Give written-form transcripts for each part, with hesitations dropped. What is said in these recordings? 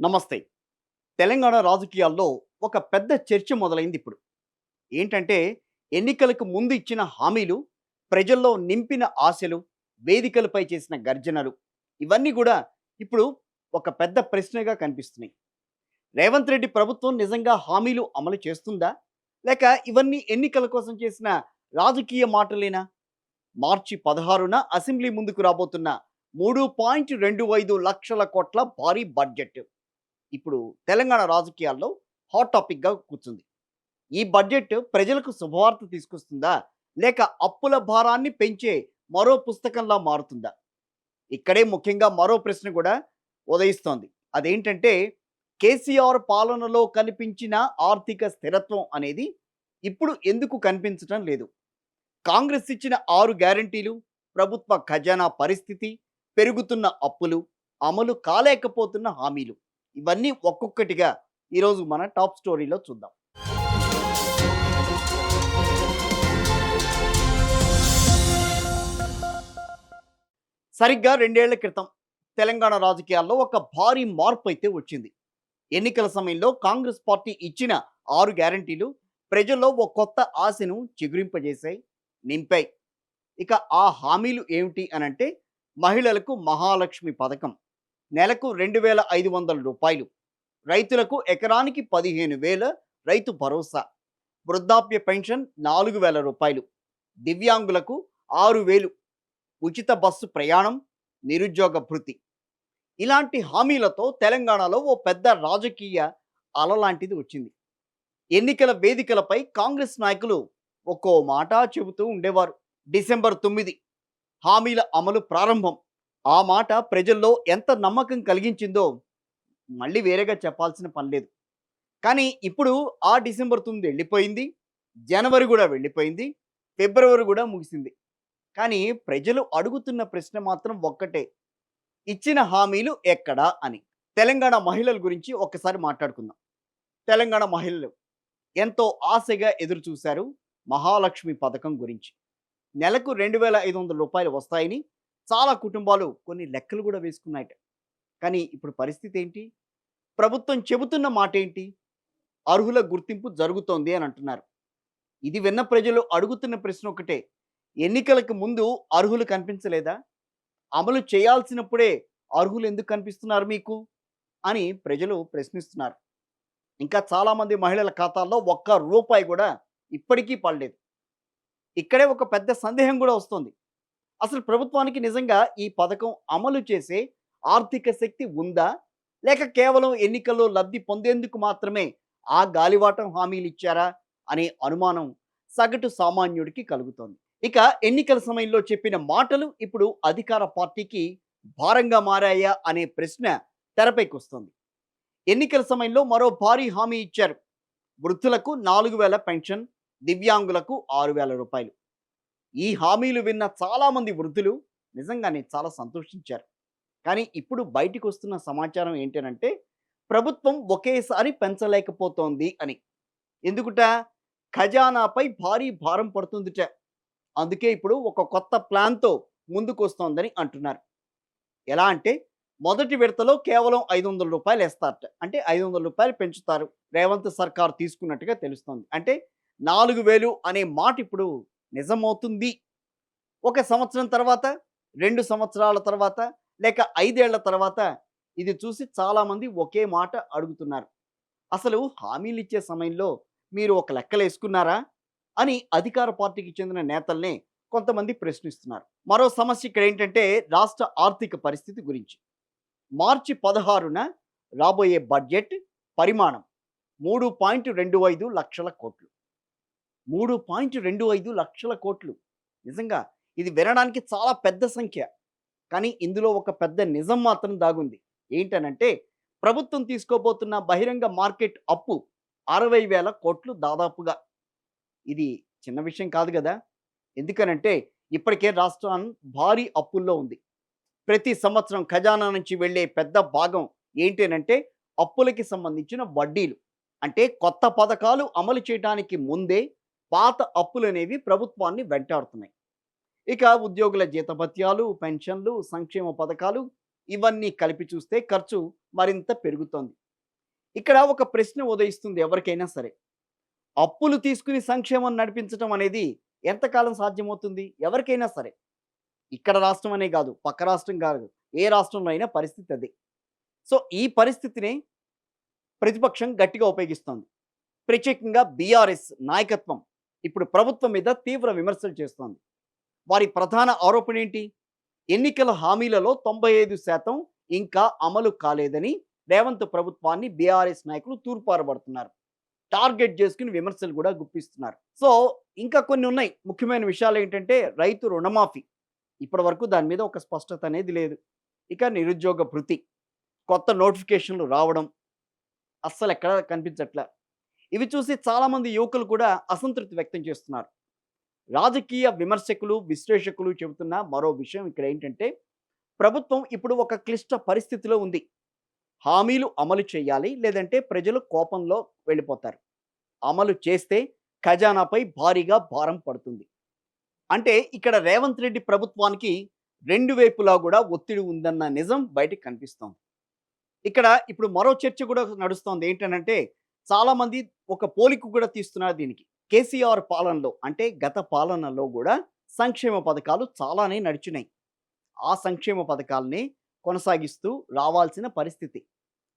నమస్తే. తెలంగాణ రాజకీయాల్లో ఒక పెద్ద చర్చ మొదలైంది ఇప్పుడు. ఏంటంటే ఎన్నికలకు ముందు ఇచ్చిన హామీలు, ప్రజల్లో నింపిన ఆశలు, వేదికలపై చేసిన గర్జనలు ఇవన్నీ గూడా ఇప్పుడు ఒక పెద్ద ప్రశ్నగా కనిపిస్తున్నాయి. రేవంత్ రెడ్డి ప్రభుత్వం నిజంగా హామీలు అమలు చేస్తుందా? లేక ఇవన్నీ ఎన్నికల కోసం చేసిన రాజకీయ మాటలేనా? మార్చి 16న అసెంబ్లీ ముందుకు రాబోతున్న 3.25 లక్షల కోట్ల భారీ బడ్జెట్. ఇప్పుడు తెలంగాణ రాజకీయాల్లో హాట్ టాపిక్‌గా కూర్చుంది. ఈ బడ్జెట్ ప్రజలకు శుభవార్త తీసుకొస్తుందా? లేక అప్పుల భారాన్ని పెంచే మరో పుస్తకంలా మారుతుందా? ఇక్కడే ముఖ్యంగా మరో ప్రశ్న కూడా ఉదయిస్తోంది. అదేంటంటే కేసీఆర్ పాలనలో కనిపించిన ఆర్థిక స్థిరత్వం అనేది ఇప్పుడు ఎందుకు కనిపించటం లేదు? కాంగ్రెస్ ఇచ్చిన 6 గ్యారంటీలు, ప్రభుత్వ ఖజానా పరిస్థితి, పెరుగుతున్న అప్పులు, అమలు కాలేకపోతున్న హామీలు ఇవన్నీ ఒక్కొక్కటిగా ఈరోజు మన టాప్ స్టోరీలో చూద్దాం. సరిగ్గా 2 ఏళ్ల క్రితం తెలంగాణ రాజకీయాల్లో ఒక భారీ మార్పు అయితే వచ్చింది. ఎన్నికల సమయంలో కాంగ్రెస్ పార్టీ ఇచ్చిన 6 గ్యారంటీలు ప్రజల్లో ఒక కొత్త ఆశను చిగురింపజేశాయి, నింపాయి. ఇక ఆ హామీలు ఏమిటి అనంటే మహిళలకు మహాలక్ష్మి పథకం, నెలకు 2,500 రూపాయలు, రైతులకు ఎకరానికి 15,000 రైతు భరోసా, వృద్ధాప్య పెన్షన్ 4,000 రూపాయలు, దివ్యాంగులకు 6,000, ఉచిత బస్సు ప్రయాణం, నిరుద్యోగ భృతి. ఇలాంటి హామీలతో తెలంగాణలో ఓ పెద్ద రాజకీయ అల లాంటిది వచ్చింది. ఎన్నికల వేదికలపై కాంగ్రెస్ నాయకులు ఒక్కో మాట చెబుతూ ఉండేవారు. డిసెంబర్ 9 హామీల అమలు ప్రారంభం. ఆ మాట ప్రజల్లో ఎంత నమ్మకం కలిగించిందో మళ్ళీ వేరేగా చెప్పాల్సిన పని లేదు. కానీ ఇప్పుడు ఆ డిసెంబర్ 9 వెళ్ళిపోయింది. జనవరి కూడా వెళ్ళిపోయింది. ఫిబ్రవరి కూడా ముగిసింది. కానీ ప్రజలు అడుగుతున్న ప్రశ్న మాత్రం ఒక్కటే. ఇచ్చిన హామీలు ఎక్కడా అని. తెలంగాణ మహిళల గురించి ఒక్కసారి మాట్లాడుకుందాం. తెలంగాణ మహిళలు ఎంతో ఆశగా ఎదురు చూశారు మహాలక్ష్మి పథకం గురించి. నెలకు 2,500 రూపాయలు వస్తాయని చాలా కుటుంబాలు కొన్ని లెక్కలు కూడా వేసుకున్నాయట. కానీ ఇప్పుడు పరిస్థితి ఏంటి? ప్రభుత్వం చెబుతున్న మాట ఏంటి? అర్హుల గుర్తింపు జరుగుతోంది అని అంటున్నారు. ఇది విన్న ప్రజలు అడుగుతున్న ప్రశ్న ఒకటే. ఎన్నికలకు ముందు అర్హులు కనిపించలేదా? అమలు చేయాల్సినప్పుడే అర్హులు ఎందుకు కనిపిస్తున్నారు మీకు? అని ప్రజలు ప్రశ్నిస్తున్నారు. ఇంకా చాలామంది మహిళల ఖాతాల్లో ఒక్క రూపాయి కూడా ఇప్పటికీ పడలేదు. ఇక్కడే ఒక పెద్ద సందేహం కూడా వస్తుంది. అసలు ప్రభుత్వానికి నిజంగా ఈ పథకం అమలు చేసే ఆర్థిక శక్తి ఉందా? లేక కేవలం ఎన్నికల్లో లబ్ధి పొందేందుకు మాత్రమే ఆ గాలివాటం హామీలు ఇచ్చారా అనే అనుమానం సగటు సామాన్యుడికి కలుగుతోంది. ఇక ఎన్నికల సమయంలో చెప్పిన మాటలు ఇప్పుడు అధికార పార్టీకి భారంగా మారాయా అనే ప్రశ్న తెరపైకి వస్తుంది. ఎన్నికల సమయంలో మరో భారీ హామీ ఇచ్చారు. వృద్ధులకు 4,000 పెన్షన్, దివ్యాంగులకు 6,000 రూపాయలు. ఈ హామీలు విన్న చాలామంది వృద్ధులు నిజంగానే చాలా సంతోషించారు. కానీ ఇప్పుడు బయటికి వస్తున్న సమాచారం ఏంటనంటే ప్రభుత్వం ఒకేసారి పెంచలేకపోతోంది అని. ఎందుకుట? ఖజానాపై భారీ భారం పడుతుందిట. అందుకే ఇప్పుడు ఒక కొత్త ప్లాన్‌తో ముందుకొస్తోందని అంటున్నారు. ఎలా అంటే మొదటి విడతలో కేవలం 500 రూపాయలు ఏస్తారట. అంటే 500 రూపాయలు పెంచుతారు. రేవంత్ సర్కార్ తీసుకున్నట్టుగా తెలుస్తోంది. అంటే 4,000 అనే మాట ఇప్పుడు నిజమవుతుంది. ఒక సంవత్సరం తర్వాత, 2 సంవత్సరాల తర్వాత, లేక 5 ఏళ్ల తర్వాత ఇది చూసి చాలామంది ఒకే మాట అడుగుతున్నారు. అసలు హామీలిచ్చే సమయంలో మీరు ఒక లెక్కలేసుకున్నారా? అని అధికార పార్టీకి చెందిన నేతల్నే కొంతమంది ప్రశ్నిస్తున్నారు. మరో సమస్య ఇక్కడేంటంటే రాష్ట్ర ఆర్థిక పరిస్థితి గురించి. మార్చి 16న రాబోయే బడ్జెట్ పరిమాణం 3.25 లక్షల కోట్లు. 3.25 లక్షల కోట్లు. నిజంగా ఇది వినడానికి చాలా పెద్ద సంఖ్య. కానీ ఇందులో ఒక పెద్ద నిజం మాత్రం దాగుంది. ఏంటనంటే ప్రభుత్వం తీసుకోబోతున్న బహిరంగ మార్కెట్ అప్పు 60,000 కోట్లు దాదాపుగా. ఇది చిన్న విషయం కాదు గదా! ఎందుకనంటే ఇప్పటికే రాష్ట్రం భారీ అప్పుల్లో ఉంది. ప్రతి సంవత్సరం ఖజానా నుంచి వెళ్ళే పెద్ద భాగం ఏంటనంటే అప్పులకి సంబంధించిన వడ్డీలు. అంటే కొత్త పథకాలు అమలు చేయడానికి ముందే పాత అప్పులనేవి ప్రభుత్వాన్ని వెంటాడుతున్నాయి. ఇక ఉద్యోగుల జీతభత్యాలు, పెన్షన్లు, సంక్షేమ పథకాలు ఇవన్నీ కలిపి చూస్తే ఖర్చు మరింత పెరుగుతోంది. ఇక్కడ ఒక ప్రశ్న ఉదయిస్తుంది ఎవరికైనా సరే. అప్పులు తీసుకుని సంక్షేమం నడిపించటం అనేది ఎంతకాలం సాధ్యమవుతుంది? ఎవరికైనా సరే. ఇక్కడ రాష్ట్రం అనే కాదు, పక్క రాష్ట్రం కాదు. ఏ రాష్ట్రంలో అయినా పరిస్థితి అదే. సో, ఈ పరిస్థితినే ప్రతిపక్షం గట్టిగా ఉపయోగిస్తోంది. ప్రత్యేకంగా బీఆర్ఎస్ నాయకత్వం ఇప్పుడు ప్రభుత్వం మీద తీవ్ర విమర్శలు చేస్తోంది. వారి ప్రధాన ఆరోపణ ఏంటి? ఎన్నికల హామీలలో 95% ఇంకా అమలు కాలేదని రేవంత్ ప్రభుత్వాన్ని బీఆర్ఎస్ నాయకులు తూర్పారబడుతున్నారు. టార్గెట్ చేసుకుని విమర్శలు కూడా గుప్పిస్తున్నారు. సో, ఇంకా కొన్ని ఉన్నాయి. ముఖ్యమైన విషయాలు ఏంటంటే రైతు రుణమాఫీ. ఇప్పటి వరకు దాని మీద ఒక స్పష్టత అనేది లేదు. ఇక నిరుద్యోగ భృతి, కొత్త నోటిఫికేషన్లు రావడం అస్సలు ఎక్కడా కనిపించట్లే. ఇవి చూసి చాలామంది యువకులు కూడా అసంతృప్తి వ్యక్తం చేస్తున్నారు. రాజకీయ విమర్శకులు, విశ్లేషకులు చెబుతున్న మరో విషయం ఇక్కడ ఏంటంటే ప్రభుత్వం ఇప్పుడు ఒక క్లిష్ట పరిస్థితిలో ఉంది. హామీలు అమలు చేయాలి, లేదంటే ప్రజలు కోపంలో వెళ్ళిపోతారు. అమలు చేస్తే ఖజానాపై భారీగా భారం పడుతుంది. అంటే ఇక్కడ రేవంత్ రెడ్డి ప్రభుత్వానికి రెండు వైపులా కూడా ఒత్తిడి ఉందన్న నిజం బయటికి కనిపిస్తోంది. ఇక్కడ ఇప్పుడు మరో చర్చ కూడా నడుస్తోంది. ఏంటనంటే చాలామంది ఒక పోలిక కూడా తీస్తున్నారు దీనికి. కేసీఆర్ పాలనలో అంటే గత పాలనలో కూడా సంక్షేమ పథకాలు చాలానే నడిచినాయి. ఆ సంక్షేమ పథకాలని కొనసాగిస్తూ రావాల్సిన పరిస్థితి.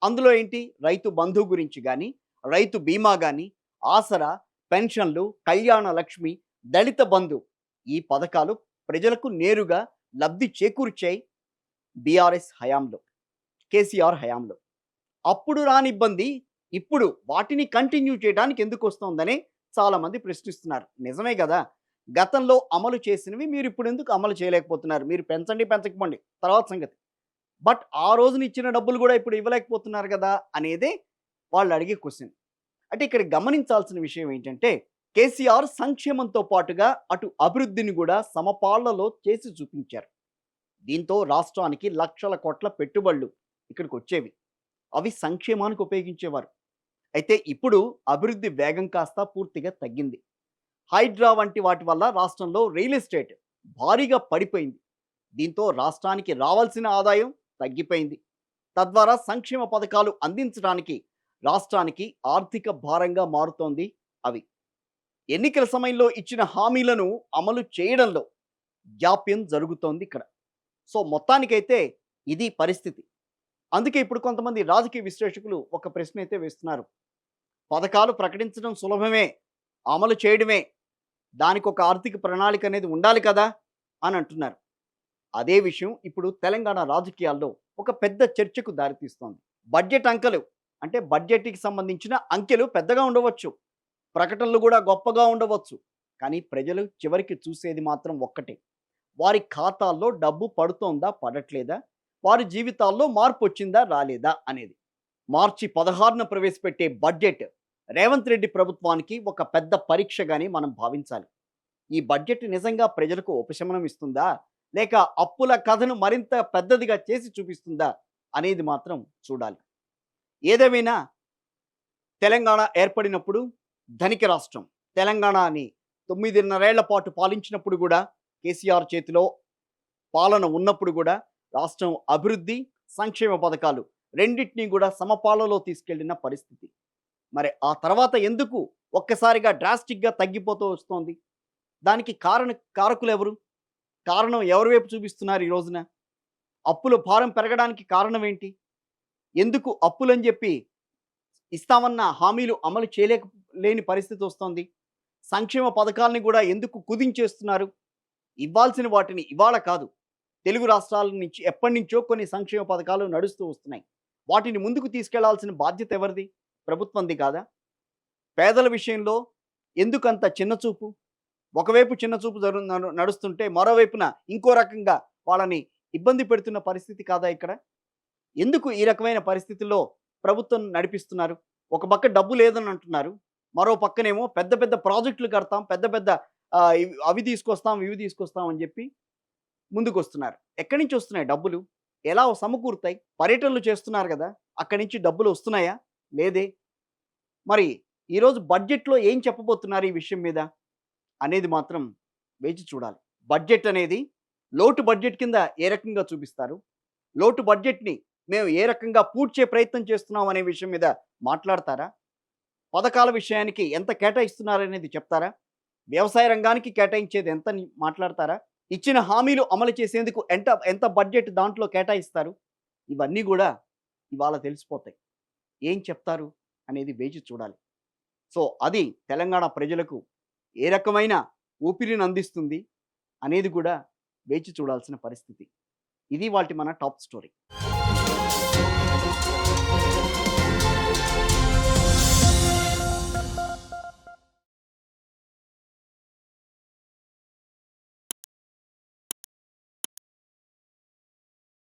అందులో ఏంటి, రైతు బంధు గురించి కానీ, రైతు బీమా కానీ, ఆసరా, పెన్షన్లు, కళ్యాణ లక్ష్మి, దళిత బంధు, ఈ పథకాలు ప్రజలకు నేరుగా లబ్ధి చేకూర్చాయి బీఆర్ఎస్ హయాంలో, కేసీఆర్ హయాంలో. అప్పుడు రాని ఇబ్బంది ఇప్పుడు వాటిని కంటిన్యూ చేయడానికి ఎందుకు వస్తుందని చాలామంది ప్రశ్నిస్తున్నారు. నిజమే కదా, గతంలో అమలు చేసినవి మీరు ఇప్పుడు ఎందుకు అమలు చేయలేకపోతున్నారు? మీరు పెంచండి, పెంచకపోండి తర్వాత సంగతి. బట్ ఆ రోజున ఇచ్చిన డబ్బులు కూడా ఇప్పుడు ఇవ్వలేకపోతున్నారు కదా అనేదే వాళ్ళు అడిగే క్వశ్చన్. అంటే ఇక్కడ గమనించాల్సిన విషయం ఏంటంటే కేసీఆర్ సంక్షేమంతో పాటుగా అటు అభివృద్ధిని కూడా సమపాళ్లలో చేసి చూపించారు. దీంతో రాష్ట్రానికి లక్షల కోట్ల పెట్టుబడులు ఇక్కడికి వచ్చేవి. అవి సంక్షేమానికి ఉపయోగించేవారు. అయితే ఇప్పుడు అభివృద్ధి వేగం కాస్త పూర్తిగా తగ్గింది. హైడ్రా వంటి వాటి వల్ల రాష్ట్రంలో రియల్ ఎస్టేట్ భారీగా పడిపోయింది. దీంతో రాష్ట్రానికి రావాల్సిన ఆదాయం తగ్గిపోయింది. తద్వారా సంక్షేమ పథకాలు అందించడానికి రాష్ట్రానికి ఆర్థిక భారంగా మారుతోంది. అవి ఎన్నికల సమయంలో ఇచ్చిన హామీలను అమలు చేయడంలో జాప్యం జరుగుతోంది ఇక్కడ. సో మొత్తానికైతే ఇది పరిస్థితి. అందుకే ఇప్పుడు కొంతమంది రాజకీయ విశ్లేషకులు ఒక ప్రశ్న అయితే వేస్తున్నారు. పథకాలు ప్రకటించడం సులభమే, అమలు చేయడమే, దానికి ఒక ఆర్థిక ప్రణాళిక అనేది ఉండాలి కదా అని అంటున్నారు. అదే విషయం ఇప్పుడు తెలంగాణ రాజకీయాల్లో ఒక పెద్ద చర్చకు దారితీస్తోంది. బడ్జెట్ అంకెలు అంటే బడ్జెట్కి సంబంధించిన అంకెలు పెద్దగా ఉండవచ్చు, ప్రకటనలు కూడా గొప్పగా ఉండవచ్చు. కానీ ప్రజలు చివరికి చూసేది మాత్రం ఒక్కటే, వారి ఖాతాల్లో డబ్బు పడుతోందా పడట్లేదా, వారి జీవితాల్లో మార్పు వచ్చిందా రాలేదా అనేది. మార్చి 16న ప్రవేశపెట్టే బడ్జెట్ రేవంత్ రెడ్డి ప్రభుత్వానికి ఒక పెద్ద పరీక్షగానే మనం భావించాలి. ఈ బడ్జెట్ నిజంగా ప్రజలకు ఉపశమనం ఇస్తుందా, లేక అప్పుల కథను మరింత పెద్దదిగా చేసి చూపిస్తుందా అనేది మాత్రం చూడాలి. ఏదేమైనా తెలంగాణ ఏర్పడినప్పుడు ధనిక రాష్ట్రం, తెలంగాణని 9.5 ఏళ్ల పాటు పాలించినప్పుడు కూడా, కేసీఆర్ చేతిలో పాలన ఉన్నప్పుడు కూడా రాష్ట్రం అభివృద్ధి, సంక్షేమ పథకాలు రెండింటినీ కూడా సమపాలలో తీసుకెళ్లిన పరిస్థితి. మరి ఆ తర్వాత ఎందుకు ఒక్కసారిగా డ్రాస్టిక్గా తగ్గిపోతూ వస్తోంది? దానికి కారకులు ఎవరు? కారణం ఎవరి వైపు చూపిస్తున్నారు ఈ రోజున? అప్పుల భారం పెరగడానికి కారణం ఏంటి? ఎందుకు అప్పులని చెప్పి ఇస్తామన్న హామీలు అమలు లేని పరిస్థితి వస్తోంది? సంక్షేమ పథకాలని కూడా ఎందుకు కుదించేస్తున్నారు? ఇవ్వాల్సిన వాటిని ఇవాళ కాదు, తెలుగు రాష్ట్రాల నుంచి ఎప్పటి నుంచో కొన్ని సంక్షేమ పథకాలు నడుస్తూ వస్తున్నాయి. వాటిని ముందుకు తీసుకెళ్లాల్సిన బాధ్యత ఎవరిది? ప్రభుత్వంది కాదా? పేదల విషయంలో ఎందుకంత చిన్నచూపు? ఒకవైపు చిన్నచూపు నడుస్తుంటే మరోవైపున ఇంకో రకంగా వాళ్ళని ఇబ్బంది పెడుతున్న పరిస్థితి కాదా ఇక్కడ? ఎందుకు ఈ రకమైన పరిస్థితుల్లో ప్రభుత్వం నడిపిస్తున్నారు? ఒక పక్క డబ్బు లేదని అంటున్నారు, మరో పక్కనేమో పెద్ద పెద్ద ప్రాజెక్టులు కడతాం, పెద్ద పెద్ద అవి తీసుకొస్తాం, ఇవి తీసుకొస్తాం అని చెప్పి ముందుకు వస్తున్నారు. ఎక్కడి నుంచి వస్తున్నాయి డబ్బులు? ఎలా సమకూరుతాయి? పర్యటనలు చేస్తున్నారు కదా, అక్కడి నుంచి డబ్బులు వస్తున్నాయా? లేదే. మరి ఈరోజు బడ్జెట్లో ఏం చెప్పబోతున్నారు ఈ విషయం మీద అనేది మాత్రం వేచి చూడాలి. బడ్జెట్ అనేది లోటు బడ్జెట్ కింద ఏ రకంగా చూపిస్తారు, లోటు బడ్జెట్‌ని మేము ఏ రకంగా పూడ్చే ప్రయత్నం చేస్తున్నాం అనే విషయం మీద మాట్లాడతారా? పథకాల విషయానికి ఎంత కేటాయిస్తున్నారనేది చెప్తారా? వ్యవసాయ రంగానికి కేటాయించేది ఎంతని మాట్లాడతారా? ఇచ్చిన హామీలు అమలు చేసేందుకు ఎంత బడ్జెట్ దాంట్లో కేటాయిస్తారు? ఇవన్నీ గూడా ఇవాళ తెలిసిపోతాయి. ఏం చెప్తారు అనేది వేచి చూడాలి. సో, అది తెలంగాణ ప్రజలకు ఏ రకమైన ఊపిరిని అందిస్తుంది అనేది కూడా వేచి చూడాల్సిన పరిస్థితి. ఇది ఇవాల్టి మన టాప్ స్టోరీ.